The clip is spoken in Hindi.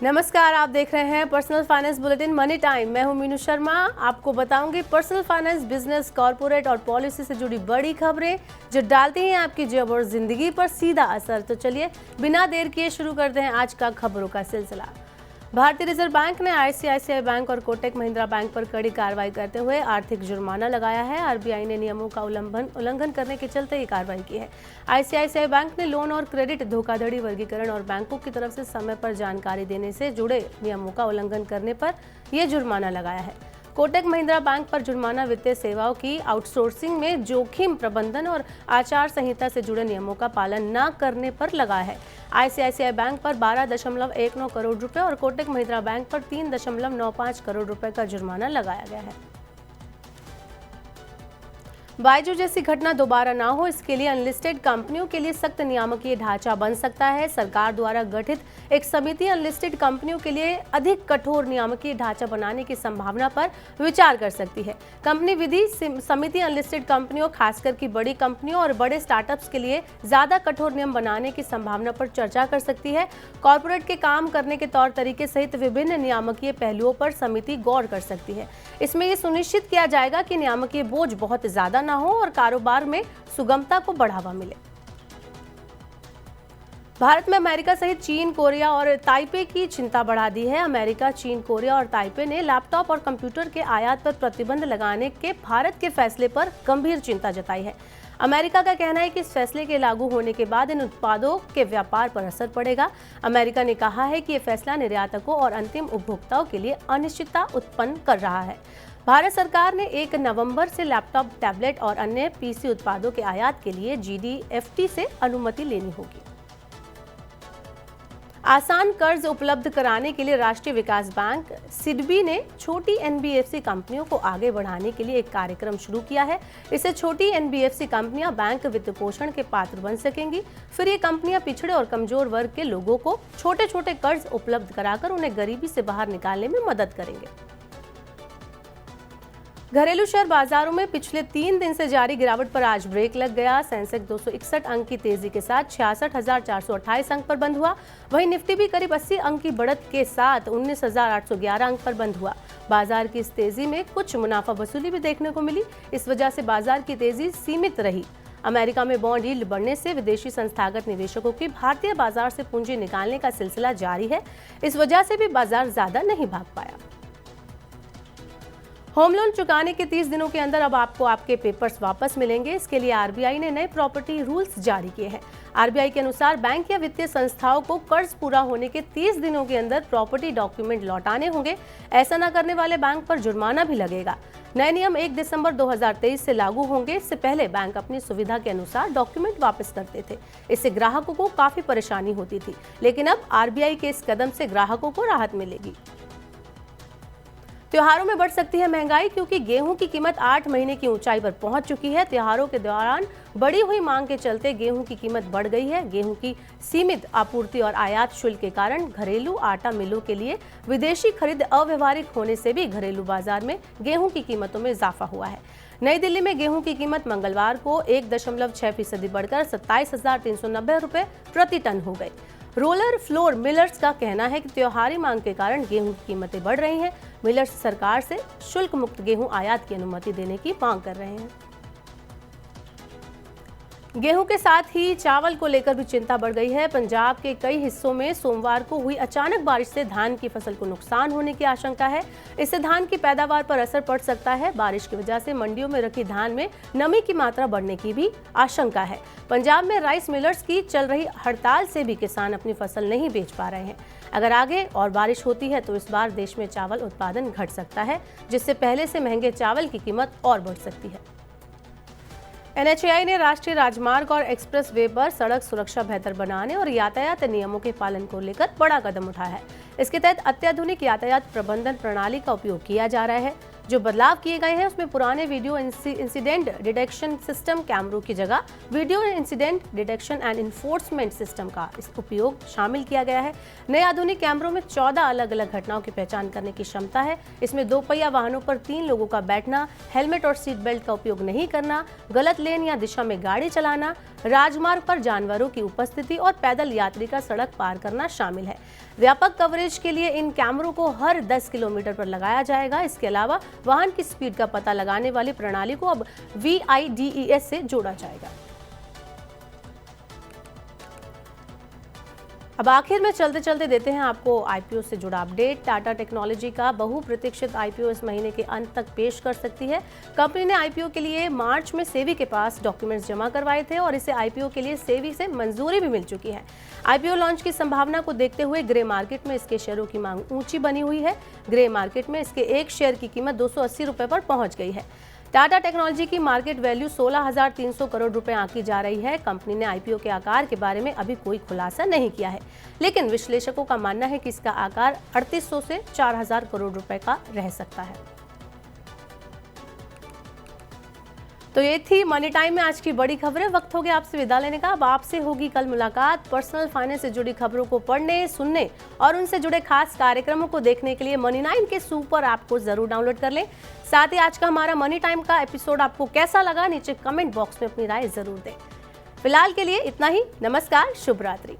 नमस्कार, आप देख रहे हैं personal finance bulletin money time. मैं हूं मीनू शर्मा। आपको बताऊंगी पर्सनल फाइनेंस, बिजनेस, कॉर्पोरेट और पॉलिसी से जुड़ी बड़ी खबरें जो डालती हैं आपकी जेब और जिंदगी पर सीधा असर। तो चलिए बिना देर किए शुरू करते हैं आज का खबरों का सिलसिला। भारतीय रिजर्व बैंक ने आईसीआईसीआई बैंक और कोटक महिंद्रा बैंक पर कड़ी कार्रवाई करते हुए आर्थिक जुर्माना लगाया है। आरबीआई ने नियमों का उल्लंघन करने के चलते ये कार्रवाई की है। आईसीआईसीआई बैंक ने लोन और क्रेडिट धोखाधड़ी, वर्गीकरण और बैंकों की तरफ से समय पर जानकारी देने से जुड़े नियमों का उल्लंघन करने पर यह जुर्माना लगाया है। कोटक महिंद्रा बैंक पर जुर्माना वित्तीय सेवाओं की आउटसोर्सिंग में जोखिम प्रबंधन और आचार संहिता से जुड़े नियमों का पालन न करने पर लगा है। आईसीआईसीआई बैंक पर 12.19 करोड़ रुपए और कोटक महिंद्रा बैंक पर 3.95 करोड़ रुपए का जुर्माना लगाया गया है। बायजू जैसी घटना दोबारा ना हो, इसके लिए अनलिस्टेड कंपनियों के लिए सख्त नियामकीय ढांचा बन सकता है। सरकार द्वारा गठित एक समिति अनलिस्टेड कंपनियों के लिए अधिक कठोर नियामकीय ढांचा बनाने की संभावना पर विचार कर सकती है। कंपनी विधि समिति अनलिस्टेड कंपनियों, खासकर की बड़ी कंपनियों और बड़े स्टार्टअप्स के लिए ज्यादा कठोर नियम बनाने की संभावना पर चर्चा कर सकती है। कॉर्पोरेट के काम करने के तौर तरीके सहित विभिन्न नियामकीय पहलुओं पर समिति गौर कर सकती है। इसमें यह सुनिश्चित किया जाएगा कि नियामकीय बोझ बहुत ज्यादा ना हो और कारोबार में सुगमता को बढ़ावा मिले। भारत में अमेरिका सहित चीन, कोरिया और ताइपे की चिंता बढ़ा दी है। अमेरिका, चीन, कोरिया और ताइपे ने लैपटॉप और कंप्यूटर के आयात पर प्रतिबंध लगाने के भारत के फैसले पर गंभीर चिंता जताई है। अमेरिका का कहना है कि इस फैसले के लागू होने के बाद इन उत्पादों के व्यापार पर असर पड़ेगा। अमेरिका ने कहा है कि यह फैसला निर्यातकों और अंतिम उपभोक्ताओं के लिए अनिश्चितता उत्पन्न कर रहा है। भारत सरकार ने 1 नवंबर से लैपटॉप, टैबलेट और अन्य पीसी उत्पादों के आयात के लिए जीडीएफटी से अनुमति लेनी होगी। आसान कर्ज उपलब्ध कराने के लिए राष्ट्रीय विकास बैंक सिडबी ने छोटी एनबीएफसी कंपनियों को आगे बढ़ाने के लिए एक कार्यक्रम शुरू किया है। इससे छोटी एनबीएफसी कंपनियां बैंक वित्त पोषण के पात्र बन सकेंगी। फिर ये कंपनियां पिछड़े और कमजोर वर्ग के लोगों को छोटे छोटे कर्ज उपलब्ध कराकर उन्हें गरीबी से बाहर निकालने में मदद करेंगे। घरेलू शेयर बाजारों में पिछले 3 दिन से जारी गिरावट पर आज ब्रेक लग गया। सेंसेक्स 261 अंक की तेजी के साथ 66,428 अंक पर बंद हुआ। वहीं निफ्टी भी करीब 80 अंक की बढ़त के साथ 19,811 अंक पर बंद हुआ। बाजार की इस तेजी में कुछ मुनाफा वसूली भी देखने को मिली। इस वजह से बाजार की तेजी सीमित रही। अमेरिका में बॉन्ड यील्ड बढ़ने से विदेशी संस्थागत निवेशकों की भारतीय बाजार से पूंजी निकालने का सिलसिला जारी है। इस वजह से भी बाजार ज्यादा नहीं भाग पाया। होम लोन चुकाने के 30 दिनों के अंदर अब आपको आपके पेपर्स वापस मिलेंगे। इसके लिए आरबीआई ने नए प्रॉपर्टी रूल्स जारी किए हैं। आरबीआई के अनुसार बैंक या वित्तीय संस्थाओं को कर्ज पूरा होने के 30 दिनों के अंदर प्रॉपर्टी डॉक्यूमेंट लौटाने होंगे। ऐसा न करने वाले बैंक पर जुर्माना भी लगेगा। नए नियम 1 दिसंबर 2023 से लागू होंगे। इससे पहले बैंक अपनी सुविधा के अनुसार डॉक्यूमेंट वापस करते थे। इससे ग्राहकों को काफी परेशानी होती थी, लेकिन अब आरबीआई के इस कदम से ग्राहकों को राहत मिलेगी। त्योहारों में बढ़ सकती है महंगाई, क्योंकि गेहूं की कीमत 8 महीने की ऊंचाई पर पहुंच चुकी है। त्योहारों के दौरान बढ़ी हुई मांग के चलते गेहूं की कीमत बढ़ गई है। गेहूं की सीमित आपूर्ति और आयात शुल्क के कारण घरेलू आटा मिलों के लिए विदेशी खरीद अव्यवहारिक होने से भी घरेलू बाजार में गेहूं की कीमतों में इजाफा हुआ है। नई दिल्ली में गेहूं की कीमत मंगलवार को 1.6% बढ़कर 27,390 रुपए प्रति टन हो गई। रोलर फ्लोर मिलर्स का कहना है कि त्योहारी मांग के कारण गेहूं की कीमतें बढ़ रही हैं। मिलर्स सरकार से शुल्क मुक्त गेहूं आयात की अनुमति देने की मांग कर रहे हैं। गेहूं के साथ ही चावल को लेकर भी चिंता बढ़ गई है। पंजाब के कई हिस्सों में सोमवार को हुई अचानक बारिश से धान की फसल को नुकसान होने की आशंका है। इससे धान की पैदावार पर असर पड़ सकता है। बारिश की वजह से मंडियों में रखी धान में नमी की मात्रा बढ़ने की भी आशंका है। पंजाब में राइस मिलर्स की चल रही हड़ताल से भी किसान अपनी फसल नहीं बेच पा रहे हैं। अगर आगे और बारिश होती है तो इस बार देश में चावल उत्पादन घट सकता है, जिससे पहले से महंगे चावल की कीमत और बढ़ सकती है। एनएचएआई ने राष्ट्रीय राजमार्ग और एक्सप्रेस वे पर सड़क सुरक्षा बेहतर बनाने और यातायात नियमों के पालन को लेकर बड़ा कदम उठाया है। इसके तहत अत्याधुनिक यातायात प्रबंधन प्रणाली का उपयोग किया जा रहा है। जो बदलाव किए गए हैं उसमें पुराने वीडियो इंसिडेंट डिटेक्शन सिस्टम कैमरों की जगह video incident detection and enforcement system का उपयोग शामिल किया गया है। नए आधुनिक कैमरों में 14 अलग अलग घटनाओं की पहचान करने की क्षमता है। इसमें 2 पहिया वाहनों पर 3 लोगों का बैठना, हेलमेट और सीट बेल्ट का उपयोग नहीं करना, गलत लेन या दिशा में गाड़ी चलाना, राजमार्ग पर जानवरों की उपस्थिति और पैदल यात्री का सड़क पार करना शामिल है। व्यापक कवरेज के लिए इन कैमरों को हर 10 किलोमीटर पर लगाया जाएगा। इसके अलावा वाहन की स्पीड का पता लगाने वाली प्रणाली को अब VIDES से जोड़ा जाएगा। अब आखिर में चलते चलते देते हैं आपको IPO से जुड़ा अपडेट। टाटा टेक्नोलॉजी का बहुप्रतीक्षित IPO इस महीने के अंत तक पेश कर सकती है। कंपनी ने IPO के लिए मार्च में सेबी के पास डॉक्यूमेंट्स जमा करवाए थे और इसे IPO के लिए सेबी से मंजूरी भी मिल चुकी है। IPO लॉन्च की संभावना को देखते हुए ग्रे मार्केट में इसके शेयरों की मांग ऊंची बनी हुई है। ग्रे मार्केट में इसके एक शेयर की कीमत 280 रुपये पर पहुंच गई है। टाटा टेक्नोलॉजी की मार्केट वैल्यू 16,300 करोड़ रुपए आंकी जा रही है। कंपनी ने IPO के आकार के बारे में अभी कोई खुलासा नहीं किया है, लेकिन विश्लेषकों का मानना है कि इसका आकार 3800 से 4,000 करोड़ रुपए का रह सकता है। तो ये थी मनी टाइम में आज की बड़ी खबरें। वक्त हो गया आपसे विदा लेने का। अब आपसे होगी कल मुलाकात। पर्सनल फाइनेंस से जुड़ी खबरों को पढ़ने, सुनने और उनसे जुड़े खास कार्यक्रमों को देखने के लिए मनी 9 के सुपर ऐप को जरूर डाउनलोड कर लें। साथ ही आज का हमारा मनी टाइम का एपिसोड आपको कैसा लगा, नीचे कमेंट बॉक्स में अपनी राय जरूर दें। फिलहाल के लिए इतना ही। नमस्कार, शुभ रात्रि।